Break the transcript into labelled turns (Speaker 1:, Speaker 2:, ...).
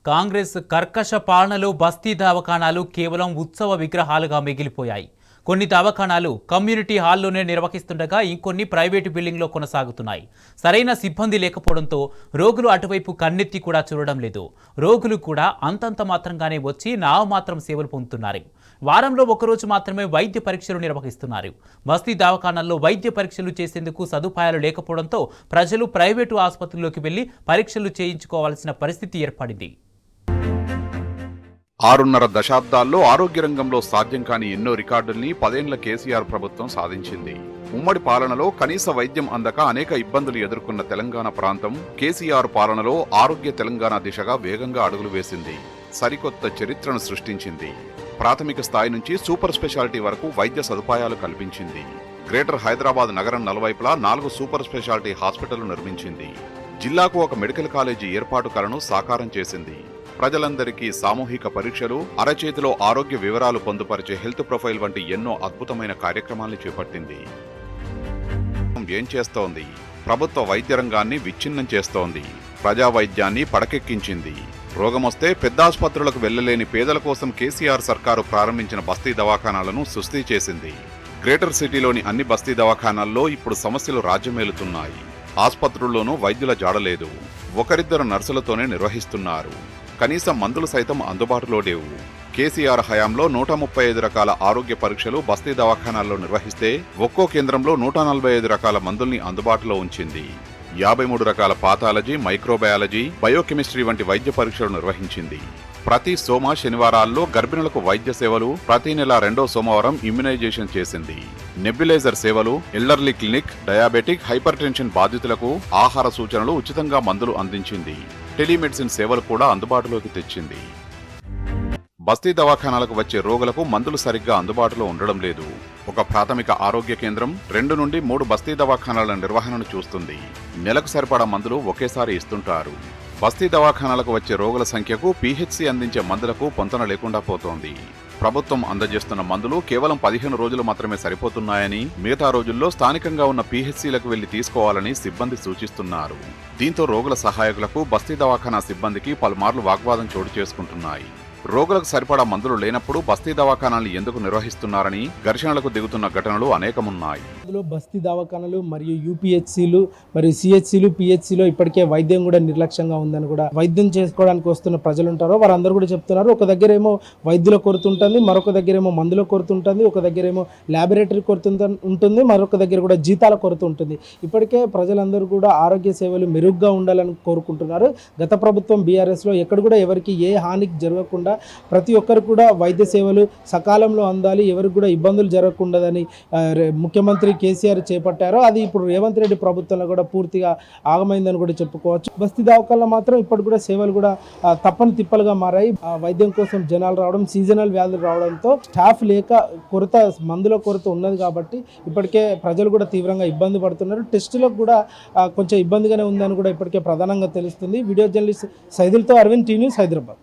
Speaker 1: కాంగ్రెస్ కర్కశ పాలనలో బస్తీ దవాఖానాలు కేవలం ఉత్సవ విగ్రహాలుగా మిగిలిపోయాయి. కొన్ని దవాఖానాలు కమ్యూనిటీ హాల్లోనే నిర్వహిస్తుండగా ఇంకొన్ని ప్రైవేటు బిల్డింగ్లో కొనసాగుతున్నాయి. సరైన సిబ్బంది లేకపోవడంతో రోగులు అటువైపు కన్నెత్తి కూడా చూడడం లేదు. రోగులు కూడా అంతంత మాత్రంగానే వచ్చి నామమాత్రం సేవలు పొందుతున్నారు. వారంలో ఒకరోజు మాత్రమే వైద్య పరీక్షలు నిర్వహిస్తున్నారు. బస్తీ దవాఖానాల్లో వైద్య పరీక్షలు చేసేందుకు సదుపాయాలు లేకపోవడంతో ప్రజలు ప్రైవేటు ఆసుపత్రుల్లోకి వెళ్లి పరీక్షలు చేయించుకోవాల్సిన పరిస్థితి ఏర్పడింది.
Speaker 2: 6.5 దశాబ్దాల్లో ఆరోగ్య రంగంలో సాధ్యం కాని ఎన్నో రికార్డుల్ని 10 ఏళ్ల కేసీఆర్ ప్రభుత్వం సాధించింది. ఉమ్మడి పాలనలో కనీస వైద్యం అందక అనేక ఇబ్బందులు ఎదుర్కొన్న తెలంగాణ ప్రాంతం కేసీఆర్ పాలనలో ఆరోగ్య తెలంగాణ దిశగా వేగంగా అడుగులు వేసింది. సరికొత్త చరిత్రను సృష్టించింది. ప్రాథమిక స్థాయి నుంచి సూపర్ స్పెషాలిటీ వరకు వైద్య సదుపాయాలు కల్పించింది. గ్రేటర్ హైదరాబాద్ నగరం నలువైపులా 4 సూపర్ స్పెషాలిటీ హాస్పిటళ్లు నిర్మించింది. జిల్లాకు ఒక మెడికల్ కాలేజీ ఏర్పాటు కలను సాకారం చేసింది. ప్రజలందరికీ సామూహిక పరీక్షలు, అరచేతిలో ఆరోగ్య వివరాలు పొందుపరిచే హెల్త్ ప్రొఫైల్ వంటి ఎన్నో అద్భుతమైన కార్యక్రమాల్ని చేపట్టింది. ఏం చేస్తోంది? ప్రభుత్వ వైద్య రంగాన్ని విచ్ఛిన్నం చేస్తోంది. ప్రజా వైద్యాన్ని పడకెక్కించింది. రోగమొస్తే పెద్ద ఆసుపత్రులకు వెళ్లలేని పేదల కోసం కేసీఆర్ సర్కారు ప్రారంభించిన బస్తీ దవాఖానాలను సుస్థి చేసింది. గ్రేటర్ సిటీలోని అన్ని బస్తీ దవాఖానాల్లో ఇప్పుడు సమస్యలు రాజ్యమేలుతున్నాయి. ఆసుపత్రుల్లోనూ వైద్యుల జాడలేదు. ఒకరిద్దరు నర్సులతోనే నిర్వహిస్తున్నారు. కనీసం మందులు సైతం అందుబాటులో లేవు. కేసీఆర్ హయాంలో 135 రకాల ఆరోగ్య పరీక్షలు బస్తీ దవాఖానాల్లో నిర్వహిస్తే ఒక్కో కేంద్రంలో 145 రకాల మందుల్ని అందుబాటులో ఉంచింది. 53 రకాల పాథాలజీ, మైక్రోబయాలజీ, బయోకెమిస్ట్రీ వంటి వైద్య పరీక్షలు నిర్వహించింది. ప్రతి సోమ శనివారాల్లో గర్భిణులకు వైద్య సేవలు, ప్రతి నెల 2వ సోమవారం ఇమ్యునైజేషన్ చేసింది. నెబ్యులైజర్ సేవలు, elderly clinic, diabetic, hyper tension బాధితులకు ఆహార సూచనలు, ఉచితంగా మందులు అందించింది. టెలిమెడిసిన్ సేవలు కూడా అందుబాటులోకి తెచ్చింది. బస్తీ దవాఖానాలకు వచ్చే రోగులకు మందులు సరిగ్గా అందుబాటులో ఉండడం లేదు. ఒక ప్రాథమిక ఆరోగ్య కేంద్రం 2 నుండి 3 బస్తీ దవాఖానాల నిర్వహణను చూస్తుంది. నెలకు సరిపడా మందులు ఒకేసారి ఇస్తుంటారు. బస్తీ దవాఖానాలకు వచ్చే రోగుల సంఖ్యకు పీహెచ్సీ అందించే మందులకు పొంతన లేకుండా పోతోంది. ప్రభుత్వం అందజేస్తున్న మందులు కేవలం 15 రోజులు మాత్రమే సరిపోతున్నాయని, మిగతా రోజుల్లో స్థానికంగా ఉన్న పీహెచ్సీలకు వెళ్లి తీసుకోవాలని సిబ్బంది సూచిస్తున్నారు. దీంతో రోగుల సహాయకులకు బస్తీ దవాఖానా సిబ్బందికి పలుమార్లు వాగ్వాదం చోటు చేసుకుంటున్నాయి. రోగులకు సరిపడా మందులు లేనప్పుడు బస్తీ దవాఖానాలు ఎందుకు నిర్వహిస్తున్నారని ఘర్షణలకు దిగుతున్న ఘటనలు అనేకమున్నాయి.
Speaker 3: బస్తీ దవాఖానాలు మరియు యూపీహెచ్సీలు మరియు సిహెచ్సీలు, పిహెచ్సీలో ఇప్పటికే వైద్యం కూడా నిర్లక్ష్యంగా ఉందని కూడా వైద్యం చేసుకోవడానికి వస్తున్న ప్రజలు ఉంటారో వారందరూ కూడా చెప్తున్నారు. ఒక దగ్గర ఏమో వైద్యుల కొరత ఉంటుంది, మరొక దగ్గర ఏమో మందుల కొరత ఉంటుంది, ఒక దగ్గర ఏమో ల్యాబొరేటరీ కొరత ఉంటుంది, మరొక దగ్గర కూడా జీతాల కొరత ఉంటుంది. ఇప్పటికే ప్రజలందరూ కూడా ఆరోగ్య సేవలు మెరుగ్గా ఉండాలని కోరుకుంటున్నారు. గత ప్రభుత్వం బీఆర్ఎస్లో ఎక్కడ కూడా ఎవరికి ఏ హానికి జరగకుండా ప్రతి ఒక్కరు కూడా వైద్య సేవలు సకాలంలో అందాలి, ఎవరికి కూడా ఇబ్బందులు జరగకుండాదని ముఖ్యమంత్రి కేసీఆర్ చేపట్టారో అది ఇప్పుడు రేవంత్ రెడ్డి ప్రభుత్వంలో కూడా పూర్తిగా ఆగమైందని కూడా చెప్పుకోవచ్చు. బస్తీ దవాఖానాలో మాత్రం ఇప్పటి కూడా సేవలు కూడా తప్పని తిప్పలుగా మారాయి. వైద్యం కోసం జనాలు రావడం, సీజనల్ వ్యాధులు రావడంతో స్టాఫ్ లేక కొరత, మందుల కొరత ఉన్నది కాబట్టి ఇప్పటికే ప్రజలు కూడా తీవ్రంగా ఇబ్బంది పడుతున్నారు. టెస్టులకు కూడా కొంచెం ఇబ్బందిగానే ఉందని కూడా ఇప్పటికే ప్రధానంగా తెలుస్తుంది. వీడియో జర్నలిస్ట్ సైదులతో అరవింద్, టీ న్యూస్, హైదరాబాద్.